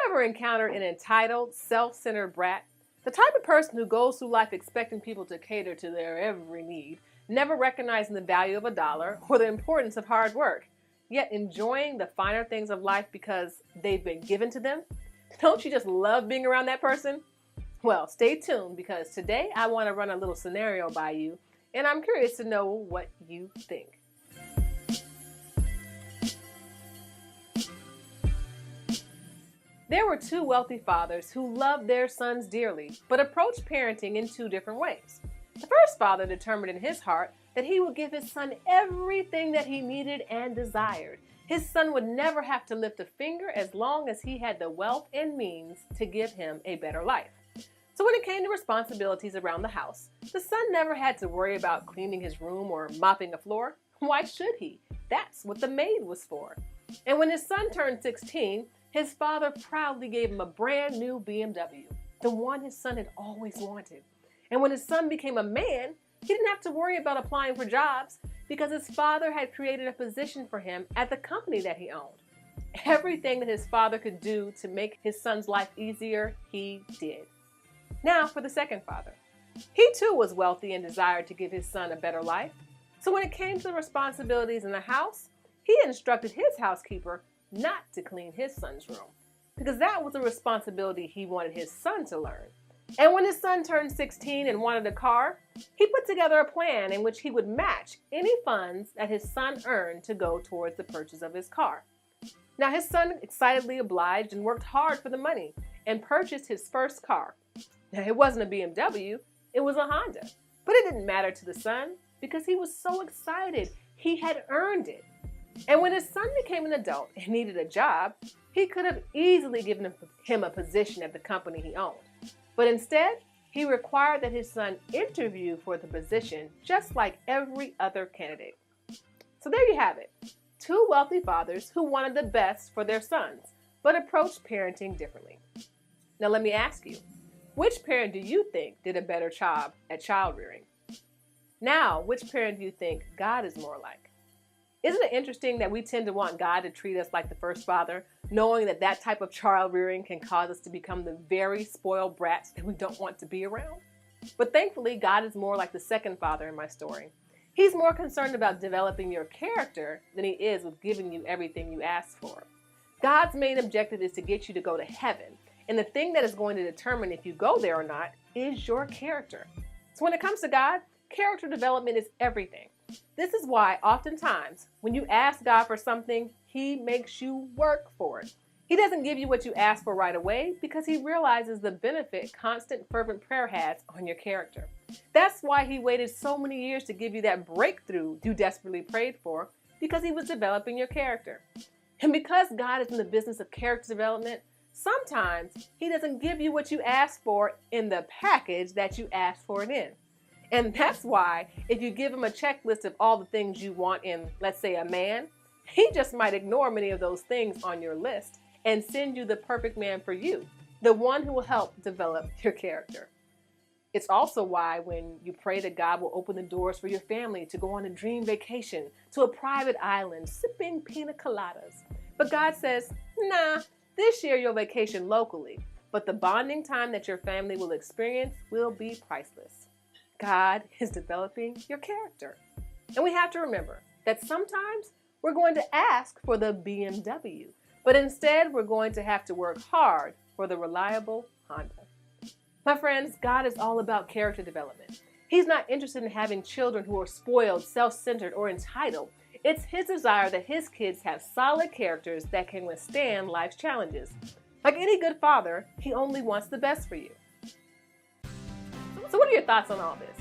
ever encountered an entitled, self-centered brat? The type of person who goes through life expecting people to cater to their every need, never recognizing the value of a dollar or the importance of hard work, yet enjoying the finer things of life because they've been given to them? Don't you just love being around that person? Well, stay tuned because today I want to run a little scenario by you, and I'm curious to know what you think. There were two wealthy fathers who loved their sons dearly, but approached parenting in two different ways. The first father determined in his heart that he would give his son everything that he needed and desired. His son would never have to lift a finger as long as he had the wealth and means to give him a better life. So when it came to responsibilities around the house, the son never had to worry about cleaning his room or mopping a floor. Why should he? That's what the maid was for. And when his son turned 16, his father proudly gave him a brand new BMW, the one his son had always wanted. And when his son became a man, he didn't have to worry about applying for jobs because his father had created a position for him at the company that he owned. Everything that his father could do to make his son's life easier, he did. Now for the second father. He too was wealthy and desired to give his son a better life. So when it came to the responsibilities in the house, he instructed his housekeeper not to clean his son's room, because that was a responsibility he wanted his son to learn. And when his son turned 16 and wanted a car, he put together a plan in which he would match any funds that his son earned to go towards the purchase of his car. Now his son excitedly obliged and worked hard for the money and purchased his first car. Now it wasn't a BMW, it was a Honda. But it didn't matter to the son because he was so excited. He had earned it. And when his son became an adult and needed a job, he could have easily given him a position at the company he owned. But instead, he required that his son interview for the position just like every other candidate. So there you have it. Two wealthy fathers who wanted the best for their sons, but approached parenting differently. Now let me ask you, which parent do you think did a better job at child rearing? Now, which parent do you think God is more like? Isn't it interesting that we tend to want God to treat us like the first father, knowing that that type of child rearing can cause us to become the very spoiled brats that we don't want to be around? But thankfully, God is more like the second father in my story. He's more concerned about developing your character than he is with giving you everything you ask for. God's main objective is to get you to go to heaven, and the thing that is going to determine if you go there or not is your character. So when it comes to God, character development is everything. This is why oftentimes when you ask God for something, he makes you work for it. He doesn't give you what you ask for right away because he realizes the benefit constant fervent prayer has on your character. That's why he waited so many years to give you that breakthrough you desperately prayed for, because he was developing your character. And because God is in the business of character development, sometimes he doesn't give you what you asked for in the package that you asked for it in. And that's why if you give him a checklist of all the things you want in, let's say, a man, he just might ignore many of those things on your list and send you the perfect man for you, the one who will help develop your character. It's also why when you pray that God will open the doors for your family to go on a dream vacation to a private island sipping pina coladas. But God says, nah, this year you'll vacation locally, but the bonding time that your family will experience will be priceless. God is developing your character. And we have to remember that sometimes we're going to ask for the BMW, but instead we're going to have to work hard for the reliable Honda. My friends, God is all about character development. He's not interested in having children who are spoiled, self-centered, or entitled. It's his desire that his kids have solid characters that can withstand life's challenges. Like any good father, he only wants the best for you. So what are your thoughts on all this?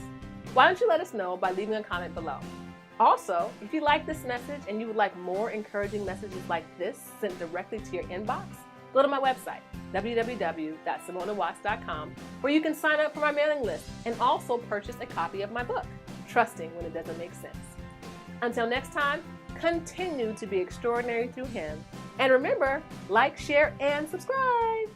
Why don't you let us know by leaving a comment below? Also, if you like this message and you would like more encouraging messages like this sent directly to your inbox, go to my website, www.SaMonnaWatts.com, where you can sign up for my mailing list and also purchase a copy of my book, Trusting When It Doesn't Make Sense. Until next time, continue to be extraordinary through him. And remember, like, share, and subscribe.